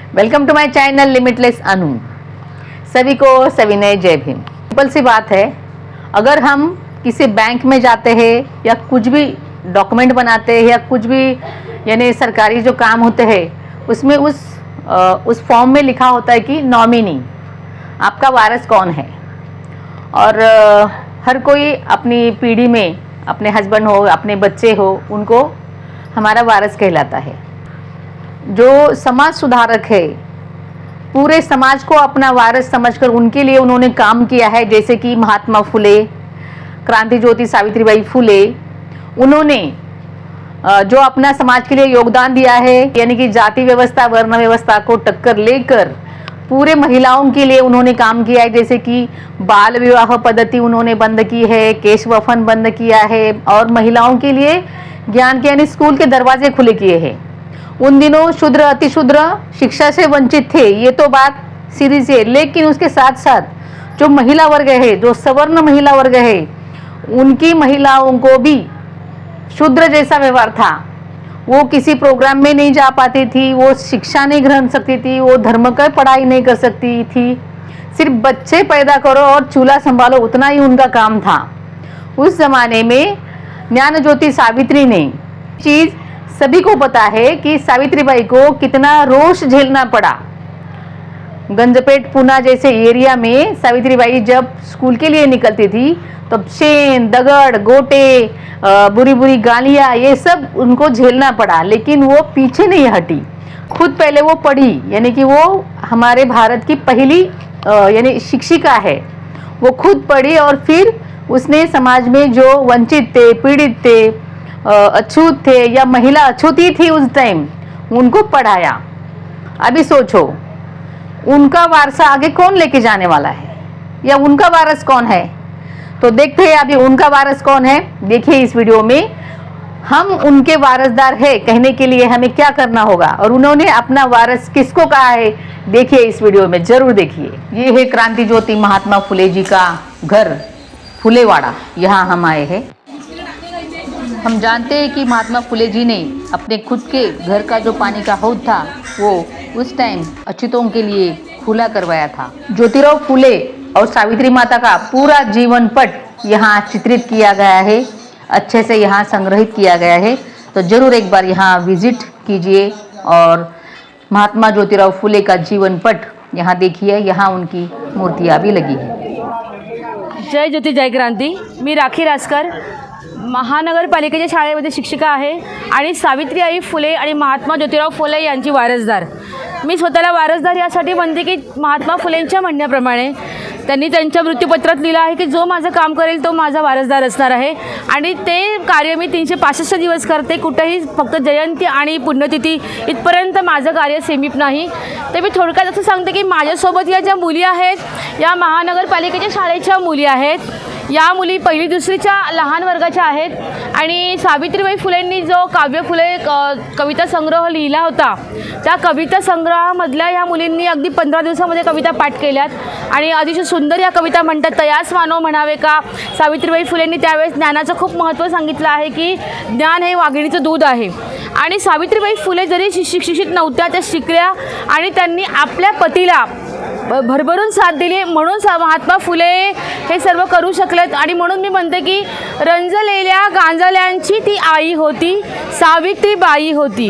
Welcome to my channel limitless Anu. सभी को सविनय जय भीम। सिंपल सी बात है, अगर हम किसी बैंक में जाते हैं या कुछ भी डॉक्यूमेंट बनाते हैं या कुछ भी यानी सरकारी जो काम होते हैं उसमें उस फॉर्म में लिखा होता है कि नॉमिनी, आपका वारिस कौन है। और हर कोई अपनी पीढ़ी में अपने हस्बैंड हो, अपने बच्चे हो, उनको हमारा वारिस कहलाता है। जो समाज सुधारक है, पूरे समाज को अपना वारिस समझकर उनके लिए उन्होंने काम किया है, जैसे कि महात्मा फुले, क्रांति ज्योति सावित्रीबाई फुले, उन्होंने जो अपना समाज के लिए योगदान दिया है, यानी कि जाति व्यवस्था वर्ण व्यवस्था को टक्कर लेकर पूरे महिलाओं के लिए उन्होंने काम किया है। जैसे कि बाल विवाह पद्धति उन्होंने बंद की है, केश वफन बंद किया है और महिलाओं के लिए ज्ञान के यानी स्कूल के दरवाजे खुले किए हैं। उन दिनों शूद्र अतिशूद्र शिक्षा से वंचित थे, ये तो बात सीरीज है, लेकिन उसके साथ साथ जो महिला वर्ग है, जो सवर्ण महिला वर्ग है, उनकी महिलाओं को भी शूद्र जैसा व्यवहार था। वो किसी प्रोग्राम में नहीं जा पाती थी, वो शिक्षा नहीं ग्रहण सकती थी, वो धर्म का पढ़ाई नहीं कर सकती थी, सिर्फ बच्चे पैदा करो और चूल्हा संभालो, उतना ही उनका काम था। उस जमाने में ज्ञान ज्योति सावित्री ने चीज सभी को पता है कि सावित्रीबाई को कितना रोष झेलना पड़ा। गंजपेट पुणे जैसे एरिया में सावित्रीबाई जब स्कूल के लिए निकलती थी तब शेन, दगड़, गोटे, बुरी बुरी गालियाँ, ये सब उनको झेलना पड़ा, लेकिन वो पीछे नहीं हटी। खुद पहले वो पढ़ी, यानी कि वो हमारे भारत की पहली यानी शिक्षिका है। वो खुद पढ़ी और फिर उसने समाज में जो वंचित थे, पीड़ित थे, अछूत थे या महिला अछूती थी उस टाइम, उनको पढ़ाया। अभी सोचो, उनका वारसा आगे कौन लेके जाने वाला है या उनका वारिस कौन है? तो देखते हैं अभी उनका वारिस कौन है। देखिए इस वीडियो में हम उनके वारिसदार है कहने के लिए हमें क्या करना होगा और उन्होंने अपना वारिस किसको कहा है, देखिए इस वीडियो में, जरूर देखिए। ये है क्रांति ज्योति महात्मा फुले जी का घर फुलेवाड़ा, यहाँ हम आए हैं। हम जानते हैं कि महात्मा फुले जी ने अपने खुद के घर का जो पानी का हौद था वो उस टाइम अछूतों के लिए खुला करवाया था। ज्योतिराव फुले और सावित्री माता का पूरा जीवन पट यहाँ चित्रित किया गया है, अच्छे से यहाँ संग्रहित किया गया है। तो जरूर एक बार यहाँ विजिट कीजिए और महात्मा ज्योतिराव फुले का जीवन पट यहाँ देखिए। यहाँ उनकी मूर्तियाँ भी लगी है। जय ज्योती जय क्रांती। मी राखी रासकर, महानगरपालिकेच्या शाळेमध्ये शिक्षिका आहे आणि सावित्रीबाई फुले आणि महात्मा ज्योतिराव फुले यांची वारसदार। मी स्वतःला वारसदार यासाठी म्हणते की महात्मा फुलेंच्या म्हणण्याप्रमाणे त्यांनी त्यांच्या मृत्यूपत्रात लिहिलं आहे की जो माझं काम करेल तो माझा वारसदार असणार आहे आणि ते कार्य मी 365 दिवस करते। कुठेही फक्त जयंती आणि पुण्यतिथी इथपर्यंत माझं कार्य सीमित नाही। ते मी थोडक्यात असं सांगते की माझ्यासोबत या ज्या मुली आहेत या महानगरपालिकेच्या शाळेच्या मुली आहेत। या मुली पहिली दुसरीच्या लहान वर्गाच्या आहेत आणि सावित्रीबाई फुलेंनी जो काव्य फुले कविता संग्रह लिहिला होता त्या कविता संग्रहामधल्या ह्या मुलींनी अगदी 15 दिवसामध्ये कविता पाठ केल्यात आणि अतिशय सुंदर या कविता म्हणतात। तयास मानव म्हणावे का। सावित्रीबाई फुलेंनी त्यावेळेस ज्ञानाचं खूप महत्त्व सांगितलं आहे की ज्ञान हे वाघिणीचं दूध आहे आणि सावित्रीबाई फुले जरी शिक्षित नव्हत्या त्या शिकल्या आणि त्यांनी आपल्या पतीला भरभरून साथ दिली, म्हणून महात्मा फुले हे सर्व करू शकलेत। आणि म्हणून मी म्हणते की रंजलेल्या गांजल्यांची ती आई होती, सावित्रीबाई होती।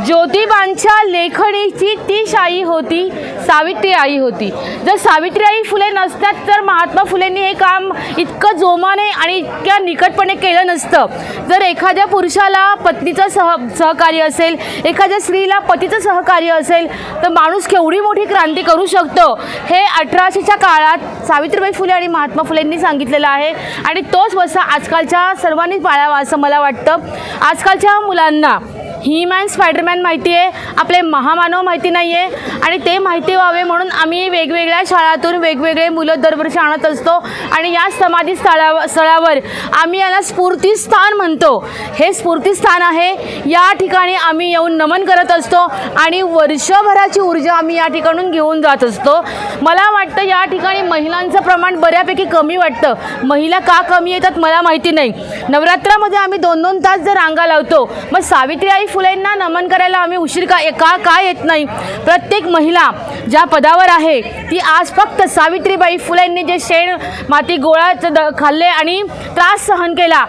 ज्योतिबांच्या लेखणीची ती शाई होती, सावित्री आई होती। जर सावित्रीबाई फुले नसतात तर महात्मा फुलेंनी हे काम इतकं जोमाने आणि इतक्या निकटपणे केलं नसतं। जर एखाद्या पुरुषाला पत्नीचं सहकार्य असेल, एखाद्या स्त्रीला पतीचं सहकार्य असेल तर माणूस केवढी मोठी क्रांती करू शकतो हे 1800च्या काळात सावित्रीबाई फुले आणि महात्मा फुलेंनी सांगितलेलं आहे आणि तोच वसा आजकालच्या सर्वांनी पाळावा असं मला वाटतं। आजकालच्या मुलांना ही मॅन स्पायडरमॅन माहिती आहे, आपले महामानव माहिती नाही आहे आणि ते माहिती व्हावे म्हणून आम्ही वेगवेगळ्या शाळातून वेगवेगळे मुलं दरवर्षी आणत असतो आणि या समाधी स्थळावर आम्ही याला स्फूर्तीस्थान म्हणतो। हे स्फूर्तीस्थान आहे, या ठिकाणी आम्ही येऊन नमन करत असतो आणि वर्षभराची ऊर्जा आम्ही या ठिकाणून घेऊन जात असतो। मला वाटतं या ठिकाणी महिलांचं प्रमाण बऱ्यापैकी कमी वाटतं। महिला का कमी येतात मला माहिती नाही। नवरात्रामध्ये आम्ही 2-2 तास जर रांगा लावतो, मग सावित्रीबाई फुलेंना नमन करायला आम्ही उशीर का येत नाही. प्रत्येक महिला ज्या पदावर आहे ती आज फक्त सावित्रीबाई फुलेंनी जे शेण माती गोळा खाल्ले आणि त्रास सहन केला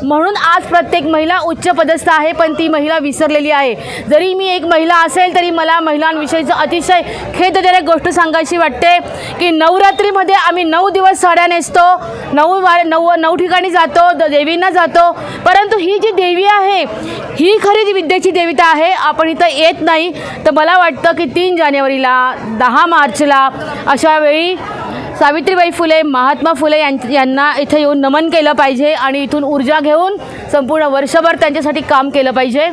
म्हणून आज प्रत्येक महिला उच्च पदस्थ आहे. पण ती महिला विसरलेली आहे. जरी मी एक महिला असेल तरी मला महिलांविषयीचं अतिशय खेदजनक गोष्ट सांगायची वाटते की नवरात्रीमध्ये आम्ही 9 दिवस साड्या नेसतो, 9 ठिकाणी जातो, देवींना जातो, परंतु ही जी देवी आहे ही खरी जी विद्येची देवता आहे. आपण इथं येत नाही. तर मला वाटतं की 3 जानेवारीला 10 मार्चला अशा वेळी सावित्रीबाई फुले, महात्मा फुले यांना इथे येऊन नमन केलं पाहिजे आणि इथून ऊर्जा घेऊन संपूर्ण वर्षभर त्यांच्यासाठी काम केलं पाहिजे.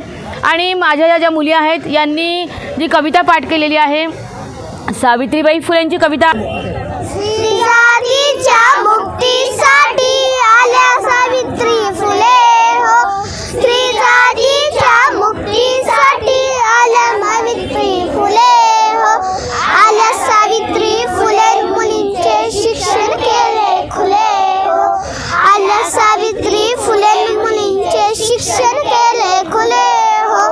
आणि माझ्या ज्या मुली आहेत यांनी जी कविता पाठ केलेली आहे, सावित्रीबाई फुलेंची कविता. स्त्रीजातीच्या मुक्तीसाठी आल्या सावित्री फुले हो, स्त्रीजातीच्या मुक्तीसाठी आल्या सावित्री फुले हो, आल्या सावित्री फुले मुलींचे शिक्षण केले खुले हो, आल्या सावित्री फुले मुलींचे शिक्षण केले खुले हो,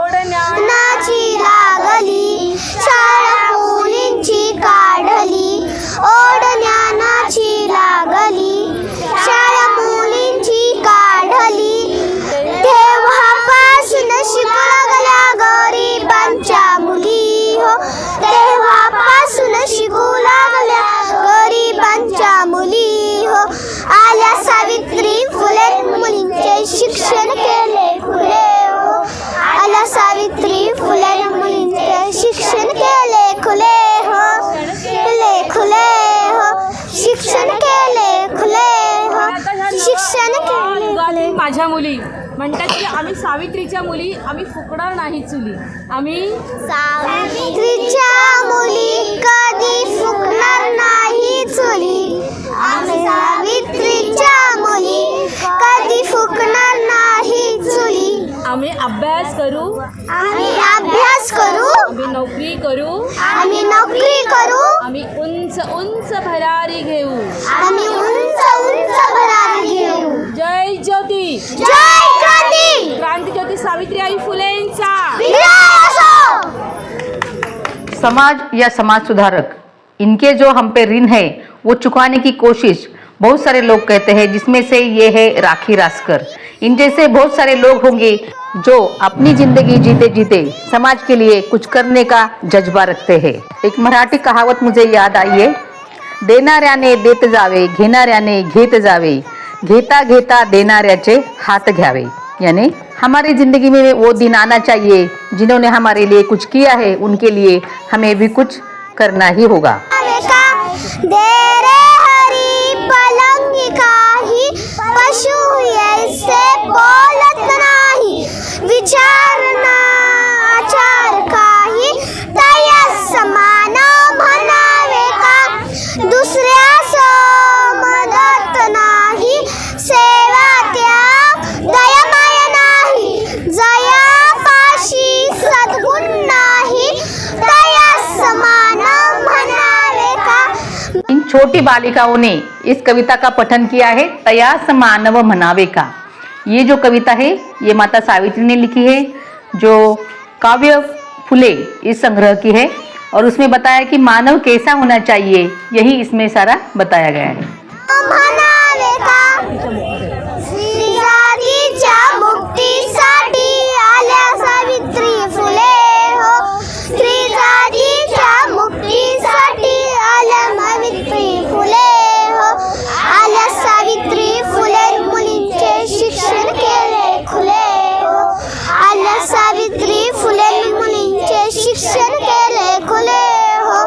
नाची लागली शाळा मुलींची काढली, ओढ ज्ञानाची लागली शाळा मुलींची काढली, तेव्हापासून शिकू लागल्या गरिबांच्या मुली हो, तेव्हापासून शिकू लागल्या गरिबांच्या मुली हो, आल्या सावित्री फुले मुलींचे शिक्षण केले खुले हो, आल्या सावित्री फुले मुलींचे शिक्षण केले खुले हो, केले खुले हो, शिक्षण केले खुले हो, शिक्षण केले. माझ्या मुली म्हणतात की आम्ही सावित्रीच्या मुली, आम्ही फुकणार नाही चुली. आम्ही सावित्रीच्या मुली कधी फुकणार नाही चुली, आम्ही सावित्रीच्या मुली कधी फुकणार नाही चुली, आम्ही अभ्यास करू, आम्ही अभ्यास करू, आम्ही नोकरी करू, आम्ही नोकरी करू, आम्ही उंच उंच भरारी घेऊ, आम्ही उंच उंच भरारी घेऊ. जय ज्योती, जय क्रांती, क्रांती ज्योती सावित्रीबाई फुलेंचा विजय असो. समाज या समाज सुधारक, इनके जो हम पे ऋण है वो चुकाने की कोशिश बहुत सारे लोग कहते हैं, जिसमें से ये है राखी रासकर. इन जैसे बहुत सारे लोग होंगे जो अपनी जिंदगी जीते जीते समाज के लिए कुछ करने का जज्बा रखते हैं. एक मराठी कहावत मुझे याद आई है, देणाऱ्याने देत जावे, घेणाऱ्याने घेत जावे, घेता घेता देणाऱ्याचे हाथ घ्यावे. यानी हमारी ज़िंदगी में वो दिन आना चाहिए जिन्होंने हमारे लिए कुछ किया है, उनके लिए हमें भी कुछ करना ही होगा. दे रे हरी पलंगी काही, पशु ऐसे बोलत नाही, विचारना आचार काही, तया समान म्हणावे का, दुसऱ्यास मदत नाही, सेवा त्याग दयामाय नाही, जयापाशी सद्गुण नाही, तया समान म्हणावे का. इन छोटी बालिकाओं ने इस कविता का पठन किया है, तयास मानव मनावे का. ये जो कविता है ये माता सावित्री ने लिखी है, जो काव्य फुले इस संग्रह की है, और उसमें बताया कि मानव कैसा होना चाहिए, यही इसमें सारा बताया गया है. म्हणावे का, स्त्रीजातीच्या मुक्तीसाठी आल्या सावित्री फुले हो, स्त्रीजातीच्या मुक्तीसाठी आल्या सावित्री फुले हो, आल्या सावित्री फुले मुलींचे शिक्षण केले खुले हो, आल्या सावित्री फुले मुलींचे शिक्षण केले खुले हो,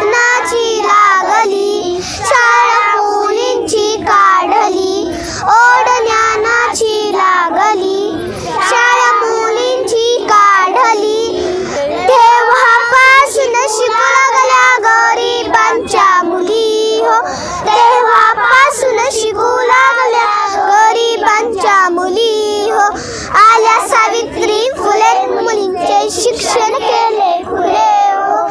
नाची लागली शाळा मुलींची काढली, ओढ ज्ञानाची लागली शाळा मुलींची काढली, तेव्हापासून शिकू लागल्या गरिबांच्या मुली हो, तेव्हापासून शिकू लागल्या गरिबांच्या मुली हो, आल्या सावित्री फुले मुलींचे शिक्षण केले खुले हो,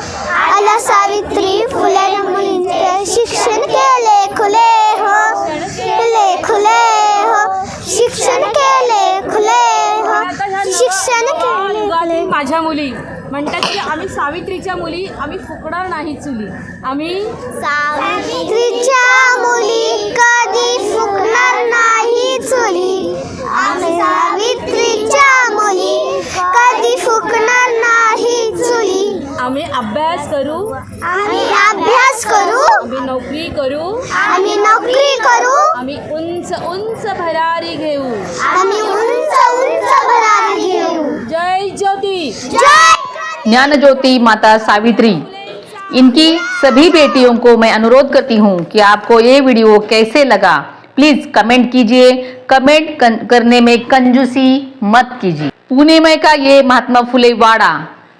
आम्ही सावित्रीच्या मुली, आम्ही फुकणार नाही चुली. आम्ही सावित्रीच्या मुली कधी फुकणार नाही चुली. आम्ही सावित्रीच्या मुली कधी फुकणार नाही चुली. आम्ही अभ्यास करू, आम्ही अभ्यास करू, आम्ही नोकरी करू, आम्ही नोकरी करू, आम्ही उंच उंच भरारी घेऊ. आम्ही उंच उंच भरारी घेऊ. जय ज्योती. जय ज्ञान ज्योति माता सावित्री, इनकी सभी बेटियों को मैं अनुरोध करती हूँ कि आपको ये वीडियो कैसे लगा प्लीज कमेंट कीजिए. कमेंट करने में कंजूसी मत कीजिए. पुणे में का ये महात्मा फुले वाड़ा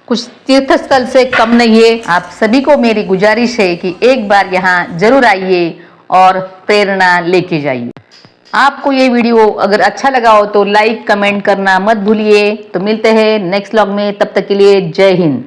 कुछ तीर्थ स्थल से कम नहीं है. आप सभी को मेरी गुजारिश है कि एक बार यहाँ जरूर आइए और प्रेरणा लेके जाइए. आपको ये वीडियो अगर अच्छा लगा हो तो लाइक कमेंट करना मत भूलिए. तो मिलते हैं नेक्स्ट व्लॉग में, तब तक के लिए जय हिंद.